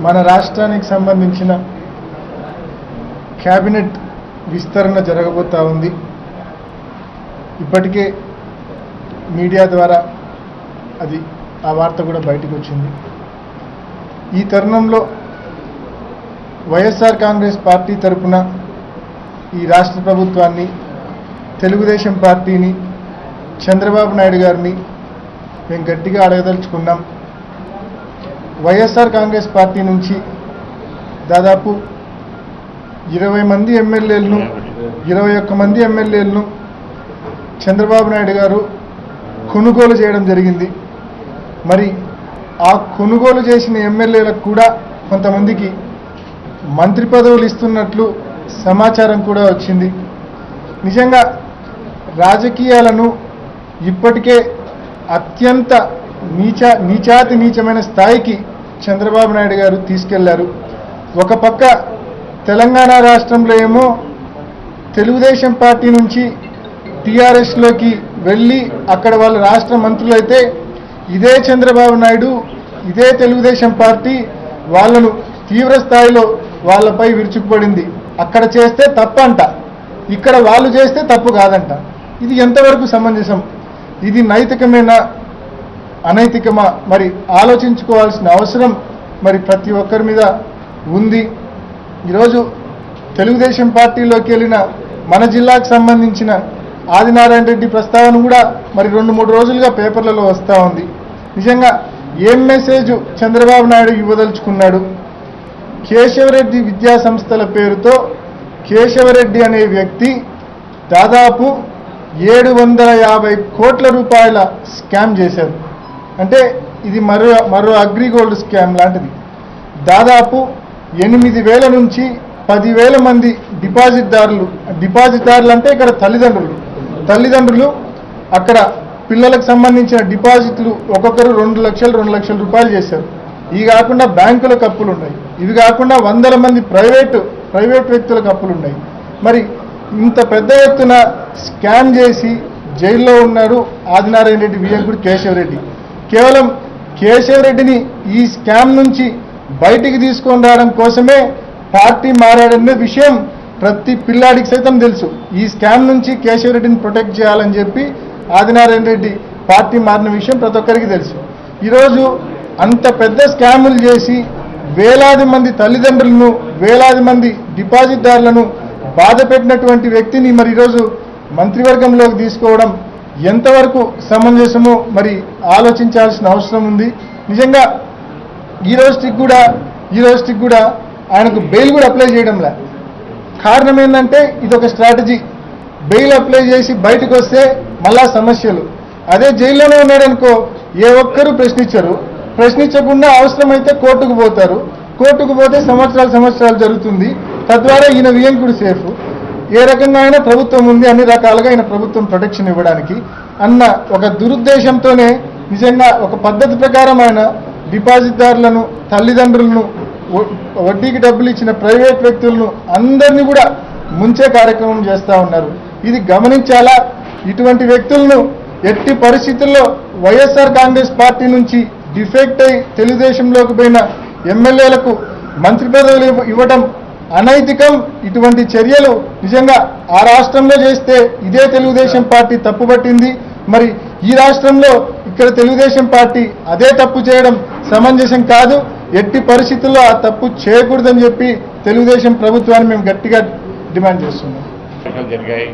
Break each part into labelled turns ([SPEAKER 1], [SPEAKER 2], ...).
[SPEAKER 1] మన రాష్ట్రానికి సంబంధించిన క్యాబినెట్ విస్తరణ జరగబోతా ఉంది. ఇప్పటికే మీడియా ద్వారా ఆ వార్త కూడా బయటకు వచ్చింది. ఈ తరుణంలో వైఎస్ఆర్ కాంగ్రెస్ పార్టీ తరపున ఈ రాష్ట్ర ప్రభుత్వాన్ని, తెలుగుదేశం పార్టీని, చంద్రబాబు నాయుడు గారిని మేము గట్టిగా అడగదలుచుకున్నాం. వైఎస్ఆర్ కాంగ్రెస్ పార్టీ నుంచి దాదాపు 20 మంది ఎమ్మెల్యేలను 21 మంది ఎమ్మెల్యేలను చంద్రబాబు నాయుడు గారు కొనుగోలు చేయడం జరిగింది. మరి ఆ కొనుగోలు చేసిన ఎమ్మెల్యేలకు కూడా కొంతమందికి మంత్రి పదవులు ఇస్తున్నట్లు సమాచారం కూడా వచ్చింది. నిజంగా రాజకీయాలను ఇప్పటికే అత్యంత నీచాతి నీచమైన స్థాయికి చంద్రబాబు నాయుడు గారు తీసుకెళ్లారు. ఒక పక్క తెలంగాణ రాష్ట్రంలో ఏమో తెలుగుదేశం పార్టీ నుంచి టీఆర్ఎస్లోకి వెళ్ళి అక్కడ వాళ్ళ రాష్ట్ర మంత్రులు అయితే, ఇదే చంద్రబాబు నాయుడు, ఇదే తెలుగుదేశం పార్టీ వాళ్ళను తీవ్ర స్థాయిలో వాళ్ళపై విరుచుకుపడింది. అక్కడ చేస్తే తప్పంట, ఇక్కడ వాళ్ళు చేస్తే తప్పు కాదంట. ఇది ఎంతవరకు సమంజసం? ఇది నైతికమేనా, అనైతికమా? మరి ఆలోచించుకోవాల్సిన అవసరం మరి ప్రతి ఒక్కరి మీద ఉంది. ఈరోజు తెలుగుదేశం పార్టీలోకి వెళ్ళిన మన జిల్లాకు సంబంధించిన ఆదినారాయణ రెడ్డి ప్రస్తావన కూడా మరి 2-3 రోజులుగా పేపర్లలో వస్తూ ఉంది. నిజంగా ఏం మెసేజ్ చంద్రబాబు నాయుడు ఇవ్వదలుచుకున్నాడు? కేశవరెడ్డి విద్యా సంస్థల పేరుతో కేశవరెడ్డి అనే వ్యక్తి దాదాపు 750 కోట్ల రూపాయల స్కామ్ చేశారు. అంటే ఇది మరో అగ్రిగోల్డ్ స్కామ్ లాంటిది. దాదాపు 8,000 నుంచి 10,000 మంది డిపాజిట్దారులు అంటే ఇక్కడ తల్లిదండ్రులు అక్కడ పిల్లలకు సంబంధించిన డిపాజిట్లు ఒక్కొక్కరు 2 లక్షల రూపాయలు చేశారు. ఇవి కాకుండా బ్యాంకులకు అప్పులు ఉన్నాయి. ఇవి కాకుండా 100 మంది ప్రైవేట్ వ్యక్తులకు అప్పులు ఉన్నాయి. మరి ఇంత పెద్ద ఎత్తున స్కామ్ చేసి జైల్లో ఉన్నాడు ఆదినారాయణ రెడ్డి వియ్యంకుడు కేశవరెడ్డి. కేవలం కేశవరెడ్డిని ఈ స్కామ్ నుంచి బయటికి తీసుకొని రావడం కోసమే పార్టీ మారాడనే విషయం ప్రతి పిల్లాడికి సైతం తెలుసు. ఈ స్కామ్ నుంచి కేశవరెడ్డిని ప్రొటెక్ట్ చేయాలని చెప్పి ఆదినారాయణ రెడ్డి పార్టీ మారిన విషయం ప్రతి ఒక్కరికి తెలుసు. ఈరోజు అంత పెద్ద స్కాములు చేసి వేలాది మంది తల్లిదండ్రులను, వేలాది మంది డిపాజిట్దారులను బాధ పెట్టినటువంటి వ్యక్తిని మరి ఈరోజు మంత్రివర్గంలోకి తీసుకోవడం ఎంతవరకు సమంజసమో మరి ఆలోచించాల్సిన అవసరం ఉంది. నిజంగా ఈ రోజుకి కూడా ఆయనకు బెయిల్ కూడా అప్లై చేయడంలే. కారణం ఏంటంటే ఇదొక స్ట్రాటజీ. బెయిల్ అప్లై చేసి బయటకు వస్తే మళ్ళా సమస్యలు. అదే జైల్లోనే ఉన్నాడనుకో ఏ ఒక్కరూ ప్రశ్నించకుండా అవసరమైతే కోర్టుకు పోతారు. కోర్టుకు పోతే సంవత్సరాలు జరుగుతుంది. తద్వారా ఈయన వియ్యంకుడు సేఫ్. ఏ రకంగా అయినా ప్రభుత్వం ఉంది, అన్ని రకాలుగా ఆయన ప్రభుత్వం ప్రొటెక్షన్ ఇవ్వడానికి అన్న ఒక దురుద్దేశంతోనే నిజంగా ఒక పద్ధతి ప్రకారం ఆయన డిపాజిట్దారులను, తల్లిదండ్రులను, వడ్డీకి డబ్బులు ఇచ్చిన ప్రైవేట్ వ్యక్తులను అందరినీ కూడా ముంచే కార్యక్రమం చేస్తూ ఉన్నారు. ఇది గమనించాలా? ఇటువంటి వ్యక్తులను ఎట్టి పరిస్థితుల్లో వైఎస్ఆర్ కాంగ్రెస్ పార్టీ నుంచి డిఫెక్ట్ అయి తెలుగుదేశంలోకి పోయిన ఎమ్మెల్యేలకు మంత్రి పదవులు ఇవ్వడం అనైతికం. ఇటువంటి చర్యలు నిజంగా ఆ రాష్ట్రంలో చేస్తే ఇదే తెలుగుదేశం పార్టీ తప్పుపట్టింది. మరి ఈ రాష్ట్రంలో ఇక్కడ తెలుగుదేశం పార్టీ అదే తప్పు చేయడం సమంజసం కాదు. ఎట్టి పరిస్థితుల్లో ఆ తప్పు చేయకూడదని చెప్పి తెలుగుదేశం ప్రభుత్వాన్ని మేము గట్టిగా డిమాండ్ చేస్తున్నాం.
[SPEAKER 2] జరిగాయి.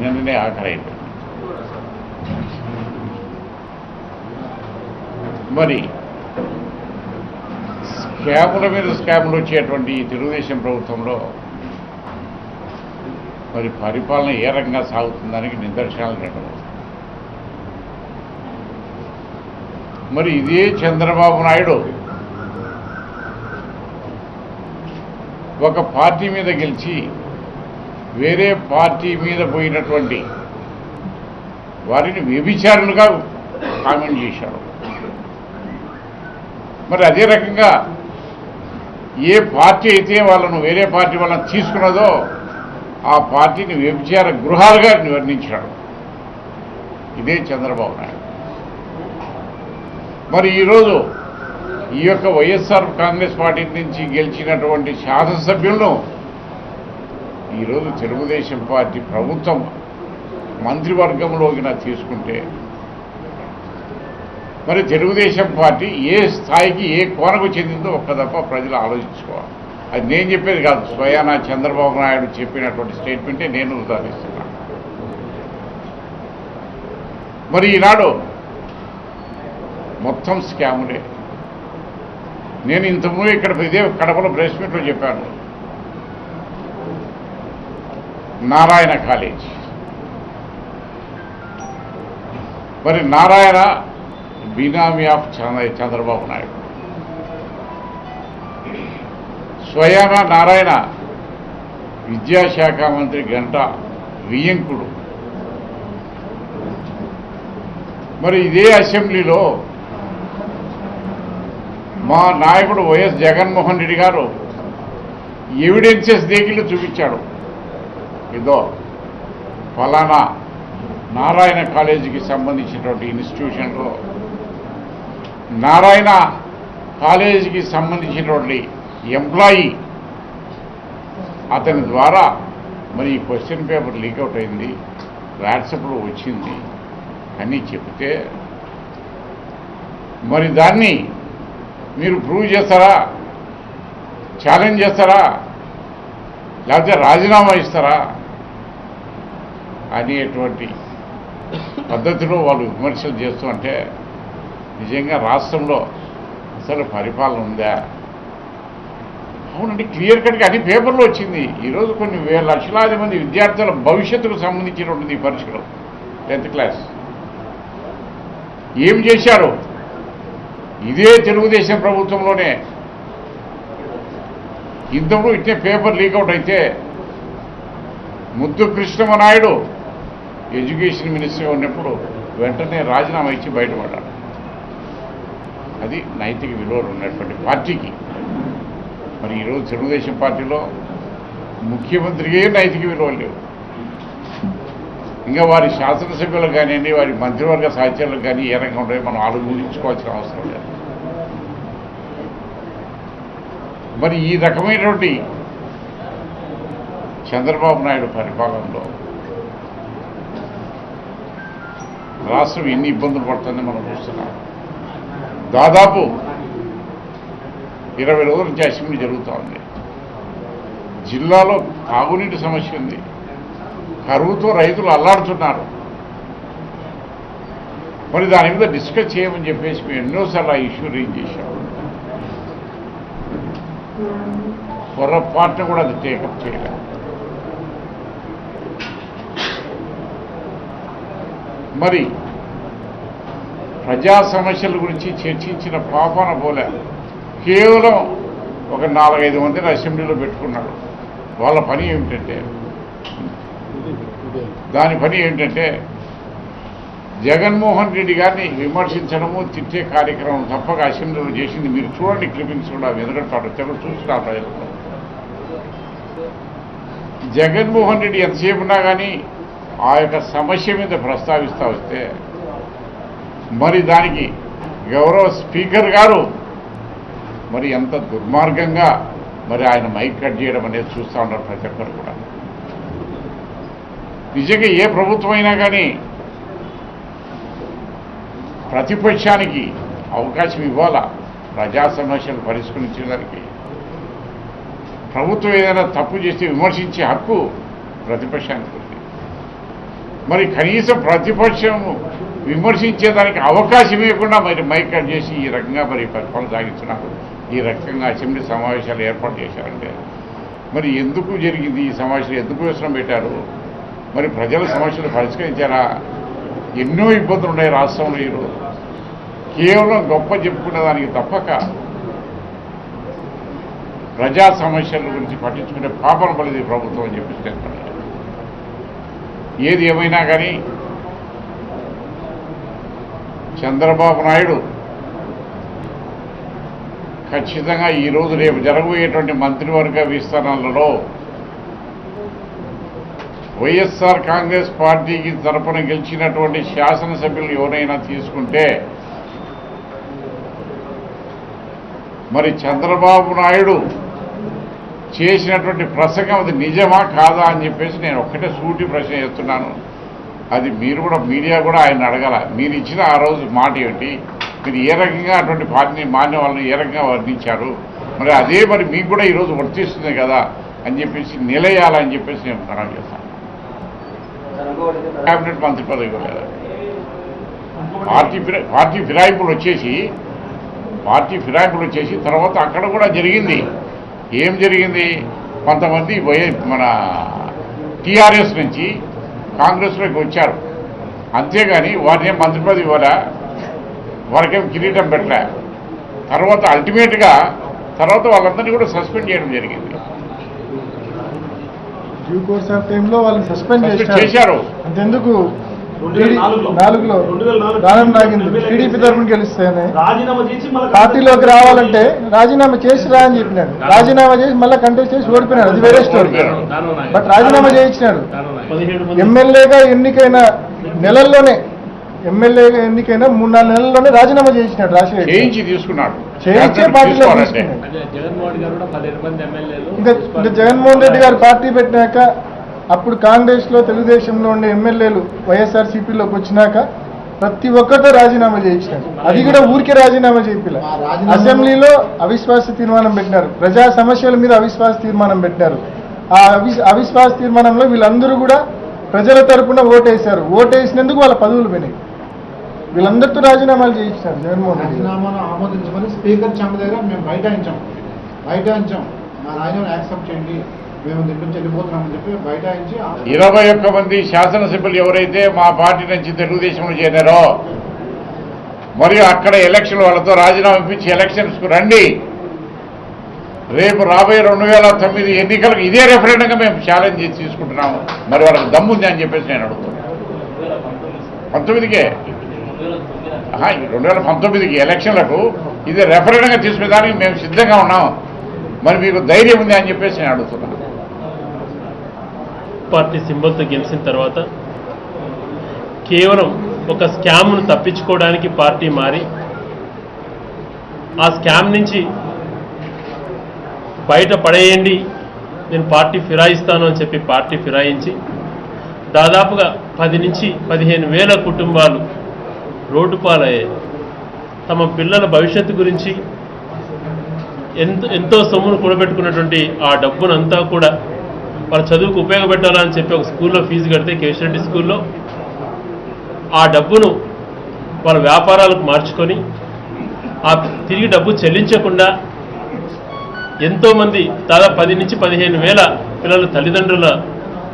[SPEAKER 2] నిన్ననే ఆఖరైంది. మరి స్కాముల మీద స్కాములు వచ్చేటువంటి తెలుగుదేశం ప్రభుత్వంలో మరి పరిపాలన ఏ రకంగా సాగుతుందానికి నిదర్శనాలు లేవు. మరి ఇదే చంద్రబాబు నాయుడు ఒక పార్టీ మీద గెలిచి వేరే పార్టీ మీద పోయినటువంటి వారిని వ్యభిచారులుగా కామెంట్ చేశాడు. మరి అదే రకంగా ఏ పార్టీ అయితే వాళ్ళను వేరే పార్టీ వాళ్ళని తీసుకున్నదో ఆ పార్టీని వ్యభిచార గృహాలుగా వర్ణించాడు ఇదే చంద్రబాబు నాయుడు. మరి ఈరోజు ఈ యొక్క వైఎస్ఆర్ కాంగ్రెస్ పార్టీ నుంచి గెలిచినటువంటి శాసనసభ్యులను ఈరోజు తెలుగుదేశం పార్టీ ప్రభుత్వం మంత్రివర్గంలోకి తీసుకుంటే మరి తెలుగుదేశం పార్టీ ఏ స్థాయికి ఏ కోనకు చెందిందో ఒక్క తప్ప ప్రజలు ఆలోచించుకోవాలి. అది నేను చెప్పేది కాదు, స్వయానా చంద్రబాబు నాయుడు చెప్పినటువంటి స్టేట్మెంటే నేను ఉదాహరిస్తున్నాను. మరి ఈనాడు మొత్తం స్కాములే. నేను ఇంతకుముందు ఇక్కడ ఇదే కడపలో ప్రెస్ మీట్లో చెప్పాను. నారాయణ కాలేజ్, మరి నారాయణ బినామీ ఆఫ్ చంద్రబాబు నాయుడు. స్వయాన నారాయణ విద్యాశాఖ మంత్రి గంటా వియ్యంకుడు. మరి ఇదే అసెంబ్లీలో మా నాయకుడు వైఎస్ జగన్మోహన్ రెడ్డి గారు ఎవిడెన్సెస్ దేకిలు చూపించాడు. ఇదో ఫలానా నారాయణ కాలేజీకి సంబంధించినటువంటి ఇన్స్టిట్యూషన్లో నారాయణ కాలేజీకి సంబంధించినటువంటి ఎంప్లాయీ అతని ద్వారా మరి ఈ క్వశ్చన్ పేపర్ లీకౌట్ అయింది, వాట్సాప్లో వచ్చింది అని చెప్తే మరి దాన్ని మీరు ప్రూవ్ చేస్తారా, ఛాలెంజ్ చేస్తారా, లేకపోతే రాజీనామా ఇస్తారా అనేటువంటి పద్ధతిలో వాళ్ళు విమర్శలు చేస్తూ అంటే నిజంగా రాష్ట్రంలో అసలు పరిపాలన ఉందా? అవునండి, క్లియర్ కట్గా అన్ని పేపర్లో వచ్చింది. ఈరోజు కొన్ని లక్షలాది మంది విద్యార్థుల భవిష్యత్తుకు సంబంధించినటువంటి పరీక్షలు 10th క్లాస్ ఏం చేశారు? ఇదే తెలుగుదేశం ప్రభుత్వంలోనే ఇంతకు ఇట్టే పేపర్ లీకౌట్ అయితే ముద్దు కృష్ణమనాయుడు ఎడ్యుకేషన్ మినిస్టర్గా ఉన్నప్పుడు వెంటనే రాజీనామా ఇచ్చి బయటపడ్డాడు. అది నైతిక విలువలు ఉన్నటువంటి పార్టీకి. మరి ఈరోజు తెలుగుదేశం పార్టీలో ముఖ్యమంత్రికి నైతిక విలువలు లేవు. ఇంకా వారి శాసనసభ్యులకు కానివ్వండి, వారి మంత్రివర్గ సహచరులకు కానీ ఏ రకంగా ఉంటాయో మనం ఆలోచించుకోవాల్సిన అవసరం లేదు. మరి ఈ రకమైనటువంటి చంద్రబాబు నాయుడు పరిపాలనలో రాష్ట్రం ఎన్ని ఇబ్బందులు పడుతుందని మనం చూస్తున్నాం. దాదాపు 20 రోజుల నుంచి అసెంబ్లీ జరుగుతూ ఉంది. జిల్లాలో తాగునీటి సమస్య ఉంది, కరువుతో రైతులు అల్లాడుతున్నారు. మరి దాని మీద డిస్కస్ చేయమని చెప్పేసి మేము ఎన్నోసార్లు ఆ ఇష్యూ రేజ్ చేశాము. పొరపాటున కూడా అది టేకప్ చేయలేదు. మరి ప్రజా సమస్యల గురించి చర్చించిన పాపాన పోలే. కేవలం ఒక 4-5 మందిని అసెంబ్లీలో పెట్టుకున్నాడు. వాళ్ళ పని ఏమిటంటే జగన్మోహన్ రెడ్డి గారిని విమర్శించడము, తిట్టే కార్యక్రమం తప్పక అసెంబ్లీలో చేసింది. మీరు చూడండి క్లిప్పింగ్స్ కూడా ఎదుగడతాడు తెగ చూస్తున్నారు ప్రజలతో. జగన్మోహన్ రెడ్డి ఎంతసేపు ఉన్నా కానీ ఆ యొక్క సమస్య మీద ప్రస్తావిస్తూ వస్తే మరి దానికి గౌరవ స్పీకర్ గారు మరి ఎంత దుర్మార్గంగా మరి ఆయన మైక్ కట్ చేయడం అనేది చూస్తూ ఉన్నారు ప్రతి ఒక్కరు కూడా. నిజంగా ఏ ప్రభుత్వం అయినా కానీ ప్రతిపక్షానికి అవకాశం ఇవ్వాలా ప్రజా సమస్యలు పరిష్కరించడానికి. ప్రభుత్వం ఏదైనా తప్పు చేస్తే విమర్శించే హక్కు ప్రతిపక్షానికి ఉంది. మరి కనీసం ప్రతిపక్షం విమర్శించేదానికి అవకాశం ఇవ్వకుండా మరి మైక్ కట్ చేసి ఈ రకంగా మరి పరిపాలన సాగిస్తున్నారు. ఈ రకంగా అసెంబ్లీ సమావేశాలు ఏర్పాటు చేశారంటే మరి ఎందుకు జరిగింది? ఈ సమావేశాలు ఎందుకు అవసరం పెట్టారు? మరి ప్రజల సమస్యలు పరిష్కరించారా? ఎన్నో ఇబ్బందులు ఉన్నాయి రాష్ట్రంలో. ఈరోజు కేవలం గొప్ప చెప్పుకునే దానికి తప్పక ప్రజా సమస్యల గురించి పట్టించుకునే పాపన పడేది ప్రభుత్వం అని చెప్పి చెప్పండి. ఏది ఏమైనా కానీ చంద్రబాబు నాయుడు ఖచ్చితంగా ఈరోజు రేపు జరగబోయేటువంటి మంత్రివర్గ విస్తరణలలో వైఎస్ఆర్ కాంగ్రెస్ పార్టీకి తరపున గెలిచినటువంటి శాసనసభ్యులు ఎవరైనా తీసుకుంటే మరి చంద్రబాబు నాయుడు చేసినటువంటి ప్రసంగం అది నిజమా కాదా అని చెప్పేసి నేను ఒక్కటే సూటి ప్రశ్న చేస్తున్నాను. అది మీరు కూడా మీడియా కూడా ఆయన అడగాల. మీరు ఇచ్చిన ఆ రోజు మాట ఏమిటి, మీరు ఏ రకంగా అటువంటి పార్టీని మాన్య వాళ్ళని ఏ రకంగా వర్ణించారు, మరి అదే మరి మీకు కూడా ఈరోజు వర్తిస్తుంది కదా అని చెప్పేసి నిలయాలని చెప్పేసి నేను మనం చేస్తాను. క్యాబినెట్ మంత్రి పదవి కూడా లేదా, పార్టీ ఫిరాయింపులు వచ్చేసి తర్వాత అక్కడ కూడా జరిగింది. ఏం జరిగింది, కొంతమంది మన టీఆర్ఎస్ నుంచి కాంగ్రెస్లోకి వచ్చారు, అంతేగాని వారిని మంత్రి పదవి ఇవ్వలే, వారికేం కిరీటం పెట్టలే. తర్వాత అల్టిమేట్గా తర్వాత వాళ్ళందరినీ కూడా సస్పెండ్ చేయడం జరిగింది.
[SPEAKER 1] డ్యూ కోర్స్ ఆఫ్ టైంలో వాళ్ళని సస్పెండ్
[SPEAKER 2] చేశారు.
[SPEAKER 1] అంతెందుకు 2004లో దానం నాగింది టీడీపీ తరఫున గెలుస్తాయని పార్టీలోకి రావాలంటే రాజీనామా చేసి రా అని చెప్పినాడు. రాజీనామా చేసి మళ్ళీ కంటెస్ట్ చేసి ఓడిపోయినాడు, అది వేరే స్టోరీ. బట్ రాజీనామా చేయించినాడు. ఎమ్మెల్యేగా ఎన్నికైన నెలల్లోనే, ఎమ్మెల్యేగా ఎన్నికైన 3-4 నెలల్లోనే రాజీనామా చేయించినాడు రాజశేఖర్. చేయించే పార్టీలో ఇంకా జగన్మోహన్ రెడ్డి గారు పార్టీ పెట్టినాక అప్పుడు కాంగ్రెస్లో తెలుగుదేశంలో ఉండే ఎమ్మెల్యేలు వైఎస్ఆర్సీపీలోకి వచ్చినాక ప్రతి ఒక్కరితో రాజీనామా చేయించినారు. అది కూడా ఊరికే రాజీనామా చేయాల. అసెంబ్లీలో అవిశ్వాస తీర్మానం పెట్టినారు, ప్రజా సమస్యల మీద అవిశ్వాస తీర్మానం పెట్టినారు. ఆ అవిశ్వాస తీర్మానంలో వీళ్ళందరూ కూడా ప్రజల తరపున ఓటేశారు. ఓటేసినందుకు వాళ్ళ పదవులు పోయినాయి. వీళ్ళందరితో రాజీనామాలు చేయించినారు జగన్మోహన్ రెడ్డి.
[SPEAKER 3] రాజీనామాను ఆమోదించమని స్పీకర్ చెంప దగ్గర మేము బైఠాయించాం. మా రాజీనామాను యాక్సెప్ట్ చేయండి, మేము దీని నుంచి వెళ్ళిపోతున్నామని చెప్పి బైఠాయించి
[SPEAKER 2] 21 మంది శాసనసభ్యులు ఎవరైతే మా పార్టీ నుంచి తెలుగుదేశంలో చేరారో మరియు అక్కడ ఎలక్షన్ వాళ్ళతో రాజీనామా ఇప్పించి ఎలక్షన్స్కు రండి, రేపు రాబోయే 2009 ఎన్నికలకు ఇదే రెఫరెండంగా మేము ఛాలెంజ్ చేసి తీసుకుంటున్నాము. మరి వాళ్ళకి దమ్ముంది అని చెప్పేసి నేను అడుగుతున్నాను. 19కే 2019కి ఎలక్షన్లకు ఇది రెఫరెండంగా తీసుకునేదానికి మేము సిద్ధంగా ఉన్నాం. మరి మీకు ధైర్యం ఉంది అని చెప్పేసి నేను అడుగుతున్నాను.
[SPEAKER 4] పార్టీ సింబల్తో గెలిచిన తర్వాత కేవలం ఒక స్కామ్ను తప్పించుకోవడానికి పార్టీ మారి ఆ స్కామ్ నుంచి బయట పడేయండి, నేను పార్టీ ఫిరాయిస్తాను అని చెప్పి పార్టీ ఫిరాయించి దాదాపుగా 10 నుంచి 15 వేల కుటుంబాలు రోడ్డు పాలయ్యాయి. తమ పిల్లల భవిష్యత్తు గురించి ఎంతో సొమ్మును కూడబెట్టుకున్నటువంటి ఆ డబ్బునంతా కూడా వాళ్ళ చదువుకు ఉపయోగపెట్టాలని చెప్పి ఒక స్కూల్లో ఫీజు కడితే కేశరెడ్డి స్కూల్లో ఆ డబ్బును వాళ్ళ వ్యాపారాలకు మార్చుకొని ఆ తిరిగి డబ్బు చెల్లించకుండా ఎంతోమంది దాదాపు 10 నుంచి 15 వేల పిల్లల తల్లిదండ్రుల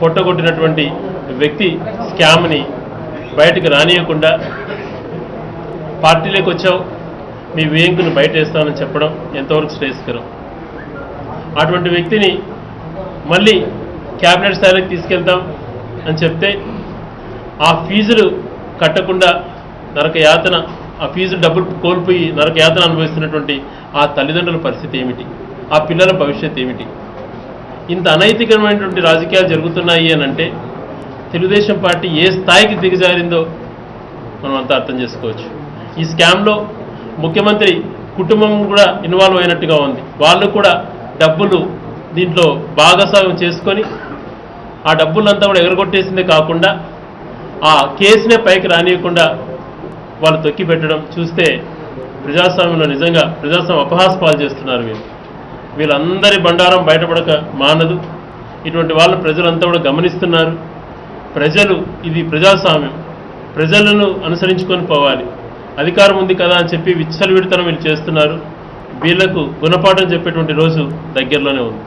[SPEAKER 4] పొట్టగొట్టినటువంటి వ్యక్తి స్కామ్ని బయటకు రానియకుండా పార్టీలోకి వచ్చావు, మీ వేంకును బయట వేస్తామని చెప్పడం ఎంతవరకు శ్రేయస్కరం. అటువంటి వ్యక్తిని మళ్ళీ క్యాబినెట్ స్థాయికి తీసుకెళ్తాం అని చెప్తే ఆ ఫీజులు కట్టకుండా నరకయాతన, ఆ ఫీజు డబ్బులు కోల్పోయి నరకయాతన అనుభవిస్తున్నటువంటి ఆ తల్లిదండ్రుల పరిస్థితి ఏమిటి, ఆ పిల్లల భవిష్యత్తు ఏమిటి? ఇంత అనైతికమైనటువంటి రాజకీయాలు జరుగుతున్నాయి అని అంటే తెలుగుదేశం పార్టీ ఏ స్థాయికి దిగజారిందో మనం అంతా అర్థం చేసుకోవచ్చు. ఈ స్కామ్లో ముఖ్యమంత్రి కుటుంబం కూడా ఇన్వాల్వ్ అయినట్టుగా ఉంది. వాళ్ళు కూడా డబ్బులు దీంట్లో భాగస్వామ్యం చేసుకొని ఆ డబ్బులంతా కూడా ఎగరగొట్టేసిందే కాకుండా ఆ కేసునే పైకి రానియకుండా వాళ్ళు తొక్కి పెట్టడం చూస్తే ప్రజాస్వామ్యంలో నిజంగా ప్రజాస్వామ్యం అపహాస్పాలు చేస్తున్నారు. వీళ్ళందరి బండారం బయటపడక మానదు. ఇటువంటి వాళ్ళు ప్రజలంతా కూడా గమనిస్తున్నారు. ప్రజలు ఇది ప్రజాస్వామ్యం, ప్రజలను అనుసరించుకొని పోవాలి. అధికారం ఉంది కదా అని చెప్పి విచ్చలవిడితనం వీళ్ళు చేస్తున్నారు. వీళ్లకు గుణపాఠం చెప్పేటువంటి రోజు దగ్గరలోనే ఉంది.